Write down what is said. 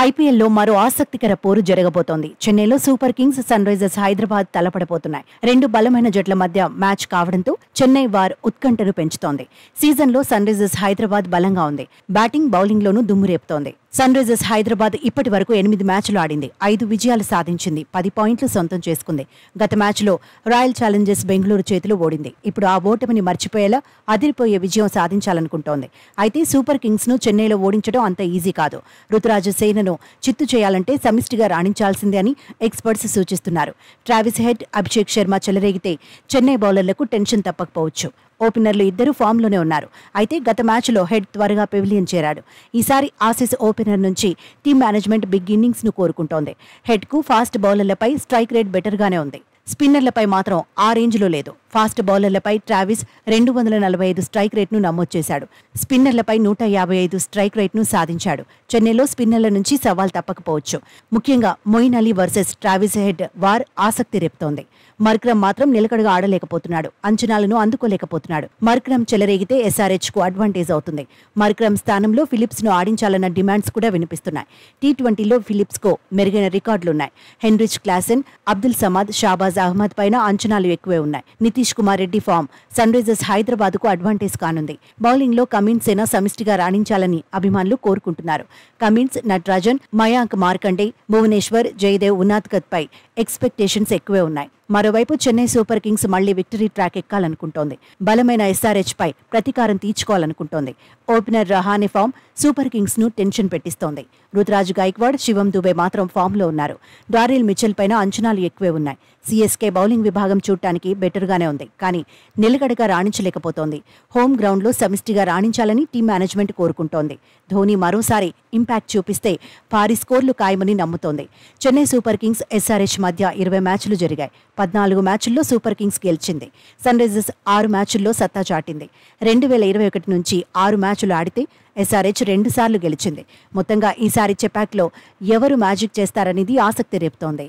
ఐపీఎల్లో మరో ఆసక్తికర పోరు జరగబోతోంది. చెన్నైలో Super Kings, Sunrisers Hyderabad తలపడబోతున్నాయి. రెండు బలమైన జట్ల మధ్య మ్యాచ్ కావడంతో చెన్నై వార్ ఉత్కంఠను పెంచుతోంది. సీజన్లో సన్ రైజర్స్ హైదరాబాద్ బలంగా ఉంది. బ్యాటింగ్, బౌలింగ్లోనూ దుమ్ము రేపుతోంది. సన్ రైజర్స్ హైదరాబాద్ ఇప్పటి వరకు 8 మ్యాచ్లు ఆడింది. 5 విజయాలు సాధించింది. 10 పాయింట్లు సొంతం చేసుకుంది. గత మ్యాచ్లో రాయల్ ఛాలెంజర్స్ బెంగళూరు చేతిలో ఓడింది. ఇప్పుడు ఆ ఓటమిని మర్చిపోయేలా అదిరిపోయే విజయం సాధించాలనుకుంటోంది. అయితే సూపర్ కింగ్స్ ను చెన్నైలో ఓడించడం అంత ఈజీ కాదు. రుతురాజు సేనను చిత్తు చేయాలంటే సమిష్టిగా రాణించాల్సిందే అని ఎక్స్పర్ట్స్ సూచిస్తున్నారు. ట్రావిస్ హెడ్, అభిషేక్ శర్మ చెలరేగితే చెన్నై బౌలర్లకు టెన్షన్ తప్పకపోవచ్చు. ఓపెనర్లు ఇద్దరు ఫామ్లోనే ఉన్నారు. అయితే గత మ్యాచ్లో హెడ్ త్వరగా పెవిలియన్ చేరాడు. ఈసారి ఆసీస్ ఓపెనర్ నుంచి టీమ్ మేనేజ్మెంట్ బిగ్ ఇన్నింగ్స్ ను కోరుకుంటోంది. హెడ్ కు ఫాస్ట్ బౌలర్లపై స్ట్రైక్ రేట్ బెటర్గానే ఉంది. స్పిన్నర్లపై మాత్రం ఆ రేంజ్లో లేదు. ఫాస్ట్ బౌలర్లపై ట్రావిస్ 245 స్ట్రైక్ రేట్ను నమోదు చేశాడు. స్పిన్నర్లపై 155 స్ట్రైక్ రేట్ను సాధించాడు. చెన్నైలో స్పిన్నర్ల నుంచి సవాల్ తప్పకపోవచ్చు. ముఖ్యంగా Moeen Ali versus Travis Head war ఆసక్తి రేపుతోంది. మర్క్రమ్ మాత్రం నిలకడగా ఆడలేకపోతున్నాడు. అంచనాలను అందుకోలేకపోతున్నాడు. మర్క్రమ్ చెలరేగితే ఎస్ఆర్హెచ్ కు అడ్వాంటేజ్ అవుతుంది. మర్క్రమ్ స్థానంలో ఫిలిప్స్ ను ఆడించాలన్న డిమాండ్స్ కూడా వినిపిస్తున్నాయి. టీ20లో ఫిలిప్స్ కు మెరుగైన రికార్డులున్నాయి. హెన్రిచ్ క్లాసెన్, అబ్దుల్ సమాద్, షాబాజ్ అహ్మద్ పైన అంచనాలు ఎక్కువే ఉన్నాయి. Nitish Kumar Reddy form Sunrisers Hyderabad కు అడ్వాంటేజ్ కానుంది. బౌలింగ్ లో కమిన్స్ సేన సమిష్టిగా రాణించాలని అభిమానులు కోరుకుంటున్నారు. కమిన్స్, నటరాజన్, మయాంక్ మార్కండే, భువనేశ్వర్, జయదేవ్ ఉనాద్కత్ పై ఎక్స్పెక్టేషన్స్ ఎక్కువే ఉన్నాయి. మరోవైపు చెన్నై సూపర్ కింగ్స్ మళ్లీ విక్టరీ ట్రాక్ ఎక్కాలనుకుంటోంది. బలమైన ఎస్ఆర్హెచ్ పై ప్రతీకారం తీర్చుకోవాలనుకుంటోంది. Opener Rahane form Super Kings ను టెన్షన్ పెట్టిస్తోంది. రుతురాజ్ గైక్వాడ్, శివం దుబే మాత్రం ఫామ్లో ఉన్నారు. డారిల్ మిచెల్ పైన అంచనాలు ఎక్కువే ఉన్నాయి. సీఎస్కే బౌలింగ్ విభాగం చూడటానికి బెటర్గానే ఉంది. కానీ నిలకడగా రాణించలేకపోతోంది. హోమ్ గ్రౌండ్లో సమిష్టిగా రాణించాలని టీం మేనేజ్మెంట్ కోరుకుంటోంది. ధోనీ మరోసారి ఇంపాక్ట్ చూపిస్తే భారీ స్కోర్లు ఖాయమని నమ్ముతోంది. చెన్నై సూపర్ కింగ్స్, ఎస్ఆర్హెచ్ మధ్య 20 మ్యాచ్లు జరిగాయి. 14 మ్యాచ్ల్లో సూపర్ కింగ్స్ గెలిచింది. సన్ రైజర్స్ 6 మ్యాచ్ల్లో సత్తా చాటింది. 2021 నుంచి 6 మ్యాచ్లు ఆడితే ఎస్ఆర్హెచ్ 2 సార్లు గెలిచింది. మొత్తంగా ఈసారి చెపాక్లో ఎవరు మ్యాజిక్ చేస్తారనేది ఆసక్తి రేపుతోంది.